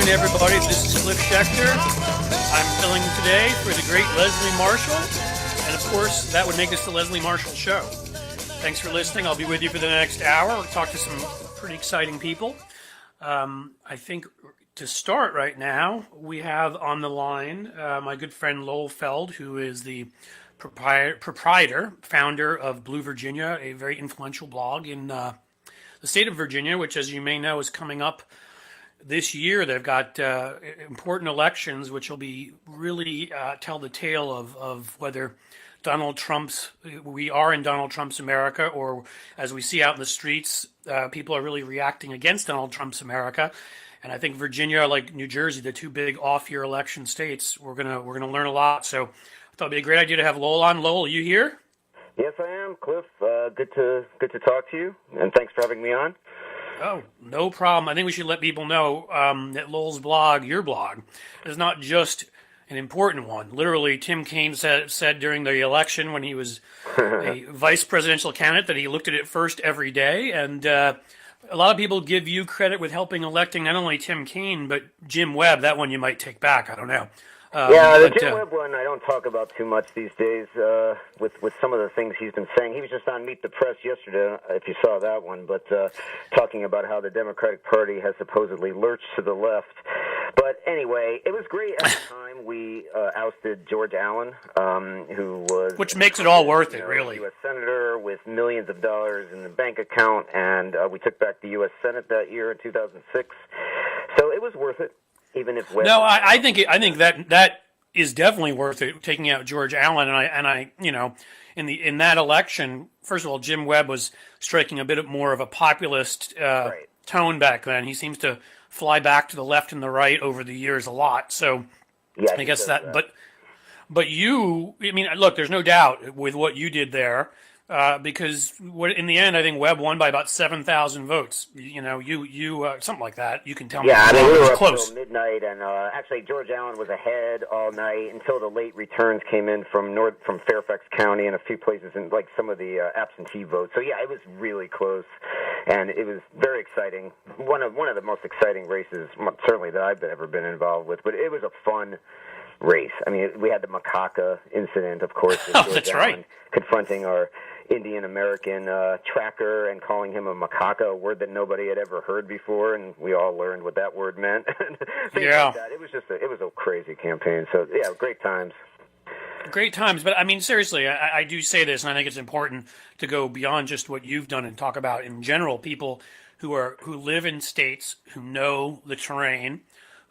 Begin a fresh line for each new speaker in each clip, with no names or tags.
afternoon, everybody. This is Cliff Schechter. I'm filling today for the great Leslie Marshall. And, of course, that would make this the Leslie Marshall Show. Thanks for listening. I'll be with you for the next hour. We'll talk to some pretty exciting people. I think to start right now, we have on the line my good friend Lowell Feld, who is the proprietor, founder of Blue Virginia, a very influential blog in the state of Virginia, which, as you may know, is coming up this year. They've got important elections, which will be really tell the tale of whether we are in Donald Trump's America, or as we see out in the streets, people are really reacting against Donald Trump's America. And I think Virginia, like New Jersey, the two big off-year election states, we're gonna learn a lot. So I thought it'd be a great idea to have Lowell on. Lowell, are you here?
Yes, I am, Cliff. Good to talk to you, and thanks for having me on.
Oh, no problem. I think we should let people know that Lowell's blog, your blog, is not just an important one. Literally, Tim Kaine said during the election when he was a vice presidential candidate that he looked at it first every day. And a lot of people give you credit with helping electing not only Tim Kaine, but Jim Webb. That one you might take back. I don't know.
The Jim Webb one I don't talk about too much these days with some of the things he's been saying. He was just on Meet the Press yesterday, if you saw that one, but talking about how the Democratic Party has supposedly lurched to the left. But anyway, it was great at the time. We ousted George Allen, who was...
Which makes it all worth it, really.
U.S. Senator with millions of dollars in the bank account, and we took back the U.S. Senate that year in 2006. So it was worth it. Even if Webb
I think that is definitely worth it, taking out George Allen, and I in that election, first of all, Jim Webb was striking a bit more of a populist tone back then. He seems to fly back to the left and the right over the years a lot. So
yeah,
I guess that. But you, I mean, look, there's no doubt with what you did there. Because in the end, I think Webb won by about 7,000 votes. You something like that. You can tell me.
Yeah, I mean, we were up
close.
Till midnight, and actually George Allen was ahead all night until the late returns came in from Fairfax County and a few places, and like some of the absentee votes. So yeah, it was really close, and it was very exciting. One of the most exciting races, certainly that I've ever been involved with. But it was a fun race. I mean, we had the macaca incident, of course.
Oh, that's right.
Confronting our Indian American tracker and calling him a macaca, a word that nobody had ever heard before, and we all learned what that word meant.
Yeah,
like that. It was a crazy campaign. So yeah, great times.
Great times, but I mean, seriously, I do say this, and I think it's important to go beyond just what you've done and talk about in general. People who live in states who know the terrain,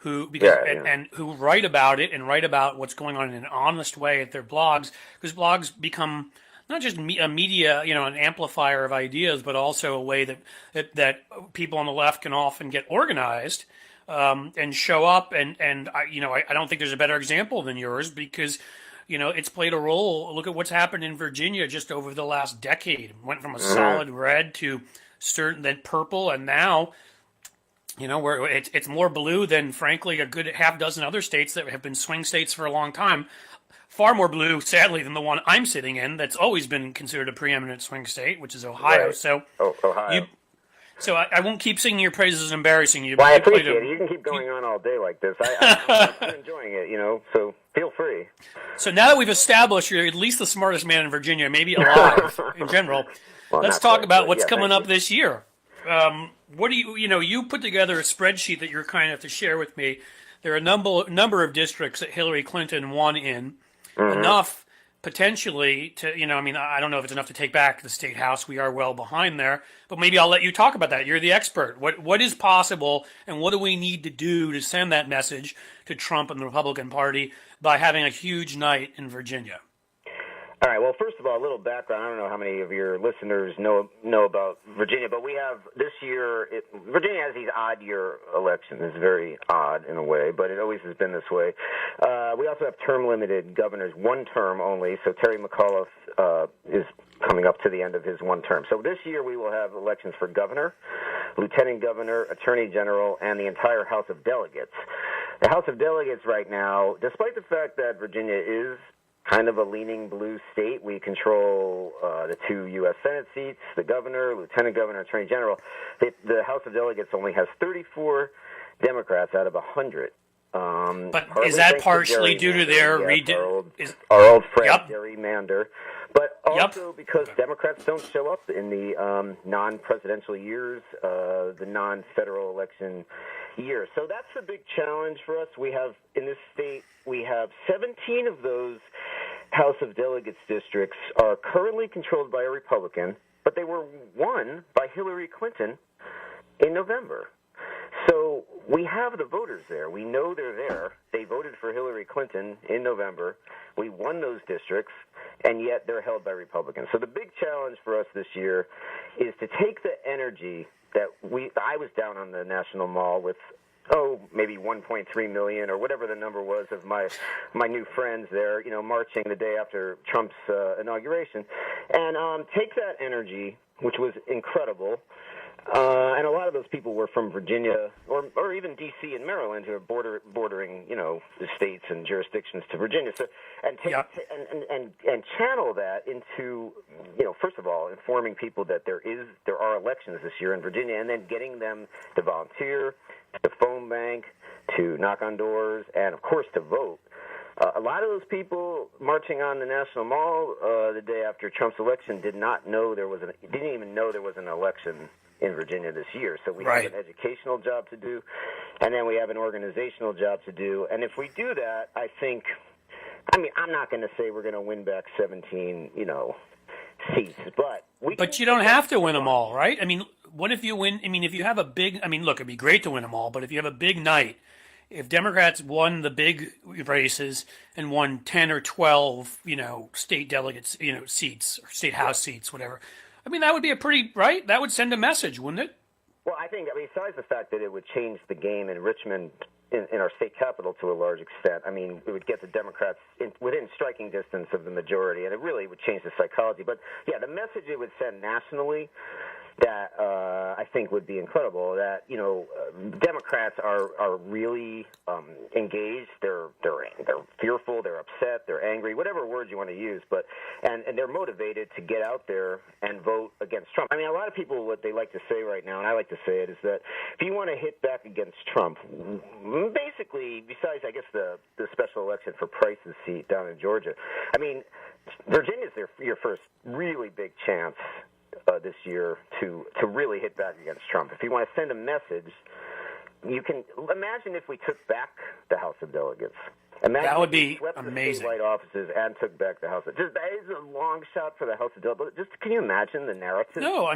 and who write about it and write about what's going on in an honest way at their blogs, because blogs become not just a media, an amplifier of ideas, but also a way that people on the left can often get organized and show up. And I don't think there's a better example than yours, because it's played a role. Look at what's happened in Virginia just over the last decade. It went from a solid red to then purple, and now where it's more blue than, frankly, a good half dozen other states that have been swing states for a long time. Far more blue, sadly, than the one I'm sitting in that's always been considered a preeminent swing state, which is Ohio.
Right.
So,
Ohio.
So I won't keep singing your praises and embarrassing you.
Well, I appreciate it. You can keep going on all day like this. I'm enjoying it, so feel free.
So now that we've established you're at least the smartest man in Virginia, maybe alive in general, let's talk about what's coming up this year. What do you put together a spreadsheet that you're kind enough to share with me. There are a number of districts that Hillary Clinton won in. Enough potentially to, I don't know if it's enough to take back the state house. We are well behind there, but maybe I'll let you talk about that. You're the expert. What is possible, and what do we need to do to send that message to Trump and the Republican Party by having a huge night in Virginia?
All right. Well, first of all, a little background. I don't know how many of your listeners know about Virginia, but we have this year. Virginia has these odd year elections. It's very odd in a way, but it always has been this way. We also have term limited governors, one term only. So Terry McAuliffe is coming up to the end of his one term. So this year we will have elections for governor, lieutenant governor, attorney general, and the entire House of Delegates. The House of Delegates right now, despite the fact that Virginia is kind of a leaning blue state. We control the two U.S. Senate seats, the governor, lieutenant governor, attorney general. The House of Delegates only has 34 Democrats out of 100.
But is that partially due to their
our old friend
Yep.
gerrymander, but also
Yep.
because Democrats don't show up in the non-presidential years, the non-federal election years. So that's a big challenge for us. We have in this state, we have 17 of those House of Delegates districts are currently controlled by a Republican, but they were won by Hillary Clinton in November. So we have the voters there. We know they're there. They voted for Hillary Clinton in November. We won those districts, and yet they're held by Republicans. So the big challenge for us this year is to take the energy that I was down on the National Mall with, maybe 1.3 million or whatever the number was of my new friends there, marching the day after Trump's inauguration, and take that energy, which was incredible. And a lot of those people were from Virginia or even D.C. and Maryland, who are bordering, the states and jurisdictions to Virginia. So, and and channel that into, first of all, informing people that there are elections this year in Virginia, and then getting them to volunteer, to phone bank, to knock on doors, and of course to vote. A lot of those people marching on the National Mall the day after Trump's election didn't even know there was an election in Virginia this year. So we have an educational job to do, and then we have an organizational job to do. And if we do that, I'm not going to say we're going to win back 17, seats, but
you don't have to win them all, right? I mean, what if you win? I mean, if you have a big, look, it'd be great to win them all, but if you have a big night, if Democrats won the big races and won 10 or 12, state delegates, seats or state house seats, whatever, that would be that would send a message, wouldn't it?
Well, I think, besides the fact that it would change the game in Richmond, in our state capital to a large extent, it would get the Democrats within striking distance of the majority, and it really would change the psychology. But, yeah, the message it would send nationally that I think would be incredible, that, Democrats are really engaged. They're fearful, they're upset, they're angry, whatever words you want to use, but and they're motivated to get out there and vote against Trump. A lot of people, what they like to say right now, and I like to say it, is that if you want to hit back against Trump, basically, besides, I guess, the special election for Price's seat down in Georgia, Virginia's your first really big chance this year to really hit back against Trump. If you want to send a message, you can imagine if we took back the House of Delegates.
That would be
swept
amazing.
The statewide offices and took back the House. That is a long shot for the House of Delegates. Just can you imagine the narrative?
No,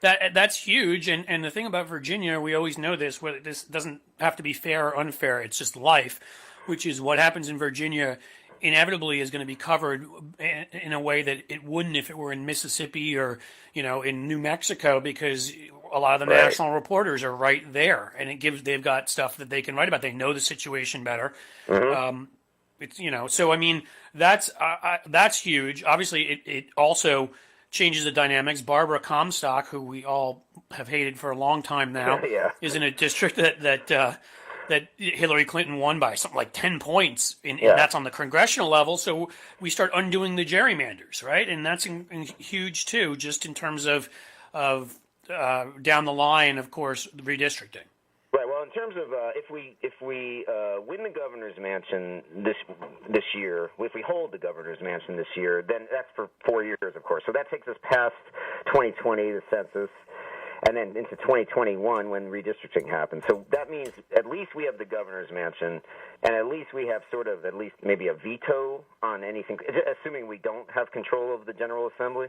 that's huge. And the thing about Virginia, we always know this. Whether this doesn't have to be fair or unfair. It's just life, which is what happens in Virginia. Inevitably is going to be covered in a way that it wouldn't if it were in Mississippi or in New Mexico, because a lot of the national reporters are right there, and they've got stuff that they can write about. They know the situation better.
Mm-hmm.
So that's huge. Obviously, it also changes the dynamics. Barbara Comstock, who we all have hated for a long time now, is in a district that Hillary Clinton won by something like 10 points, and that's on the congressional level. So we start undoing the gerrymanders, right? And that's huge too, just in terms of down the line, of course, redistricting.
Right. Well, in terms of if we win the governor's mansion this year, if we hold the governor's mansion this year, then that's for 4 years, of course. So that takes us past 2020, the census, and then into 2021 when redistricting happens. So that means at least we have the governor's mansion, and at least we have at least maybe a veto on anything, assuming we don't have control of the General Assembly,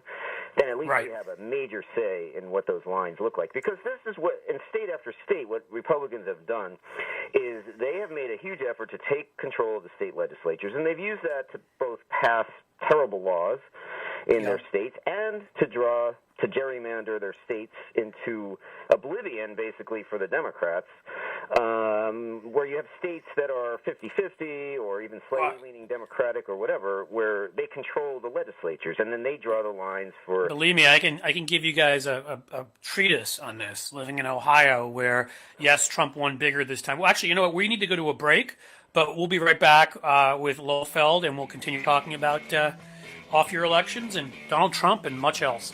then at least we have a major say in what those lines look like. Because this is what, in state after state, what Republicans have done is they have made a huge effort to take control of the state legislatures, and they've used that to both pass terrible laws in their states and to gerrymander their states into oblivion, basically, for the Democrats, where you have states that are 50-50 or even slightly leaning Democratic or whatever, where they control the legislatures, and then they draw the lines for...
Believe me, I can give you guys a treatise on this, living in Ohio, where, yes, Trump won bigger this time. Well, actually, you know what? We need to go to a break, but we'll be right back with Lofeld, and we'll continue talking about off-year elections and Donald Trump and much else.